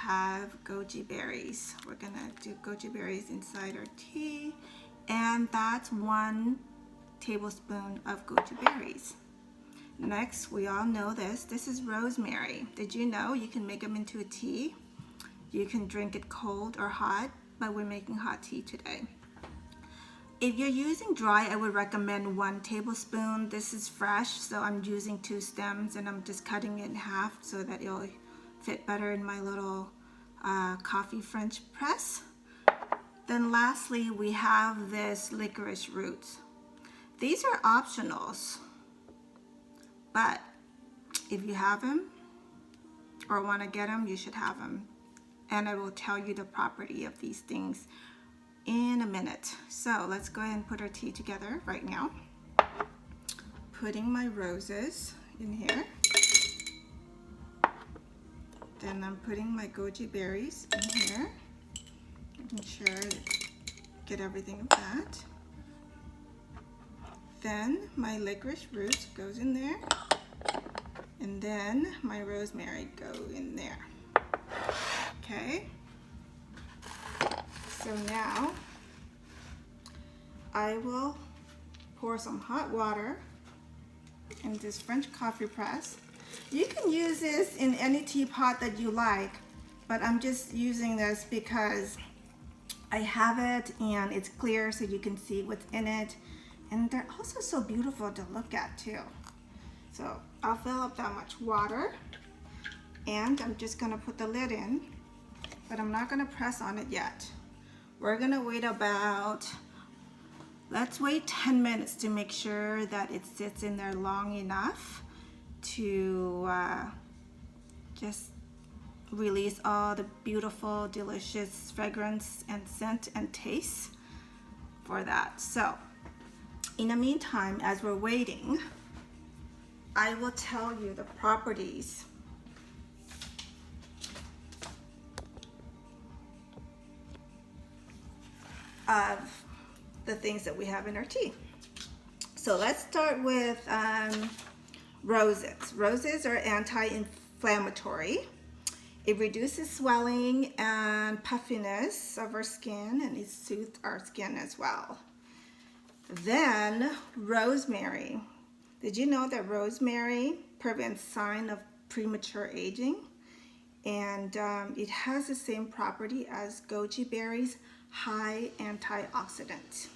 have goji berries. We're gonna do goji berries inside our tea, and that's 1 tablespoon of goji berries. Next, we all know this is rosemary. Did you know you can make them into a tea? You can drink it cold or hot, but we're making hot tea today. If you're using dry, I would recommend 1 tablespoon. This is fresh, so I'm using 2 stems and I'm just cutting it in half so that it'll fit better in my little coffee French press. Then lastly, we have this licorice roots. These are optionals, but if you have them or want to get them, you should have them. And I will tell you the property of these things in a minute. So let's go ahead and put our tea together right now. Putting my roses in here. Then I'm putting my goji berries in here. Making sure to get everything of that. Then my licorice root goes in there. And then my rosemary go in there. Okay. So now I will pour some hot water in this French coffee press. You can use this in any teapot that you like, but I'm just using this because I have it and it's clear so you can see what's in it. And they're also so beautiful to look at too. So I'll fill up that much water and I'm just gonna put the lid in, but I'm not gonna press on it yet. We're gonna wait about, let's wait 10 minutes to make sure that it sits in there long enough to just release all the beautiful, delicious fragrance and scent and taste for that. So in the meantime, as we're waiting, I will tell you the properties of the things that we have in our tea. So let's start with roses. Roses are anti-inflammatory. It reduces swelling and puffiness of our skin, and it soothes our skin as well. Then rosemary. Did you know that rosemary prevents sign of premature aging? And it has the same property as goji berries, high antioxidant.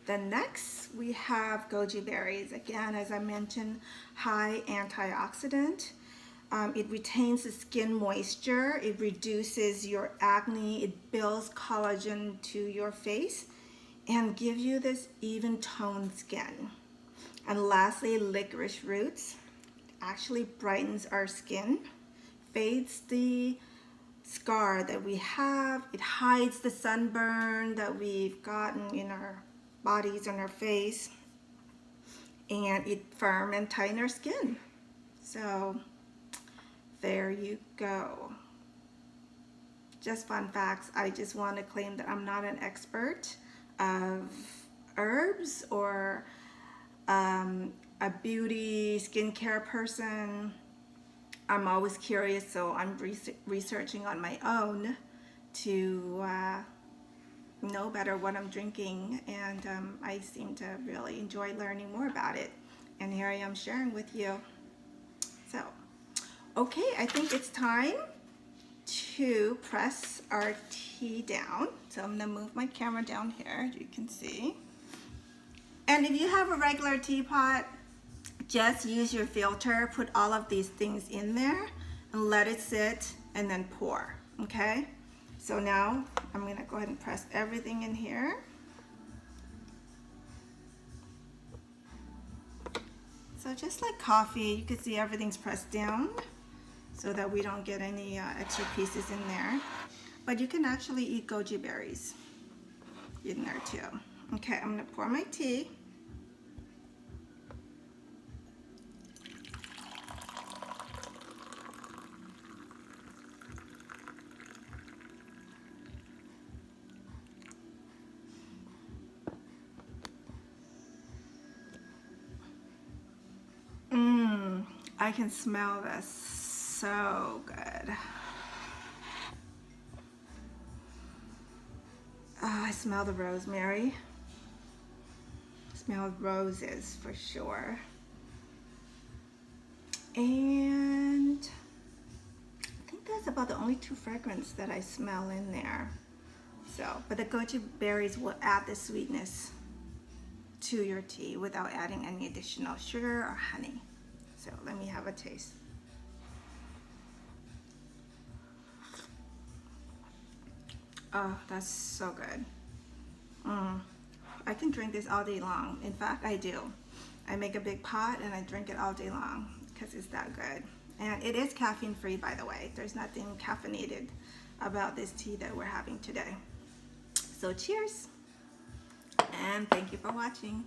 Then next we have goji berries. Again, as I mentioned, high antioxidant. It retains the skin moisture. It reduces your acne. It builds collagen to your face and gives you this even toned skin. And lastly, licorice roots actually brightens our skin, fades the scar that we have. It hides the sunburn that we've gotten in our bodies and our face, and it firm and tighten our skin. So there you go. Just fun facts. I just want to claim that I'm not an expert of herbs or a beauty skincare person. I'm always curious, so I'm researching on my own to know better what I'm drinking, and I seem to really enjoy learning more about it, and here I am sharing with you. So okay, I think it's time to press our tea down. So I'm gonna move my camera down here, you can see. And if you have a regular teapot, just use your filter, put all of these things in there and let it sit and then pour, okay? So now I'm gonna go ahead and press everything in here. So just like coffee, you can see everything's pressed down so that we don't get any extra pieces in there. But you can actually eat goji berries in there too. Okay, I'm gonna pour my tea. I can smell this, so good. I smell the rosemary. Smell roses for sure. And I think that's about the only two fragrances that I smell in there. So, but the goji berries will add the sweetness to your tea without adding any additional sugar or honey. So let me have a taste. Oh, that's so good. I can drink this all day long. In fact, I do. I make a big pot and I drink it all day long because it's that good. And it is caffeine free, by the way. There's nothing caffeinated about this tea that we're having today. So cheers, and thank you for watching.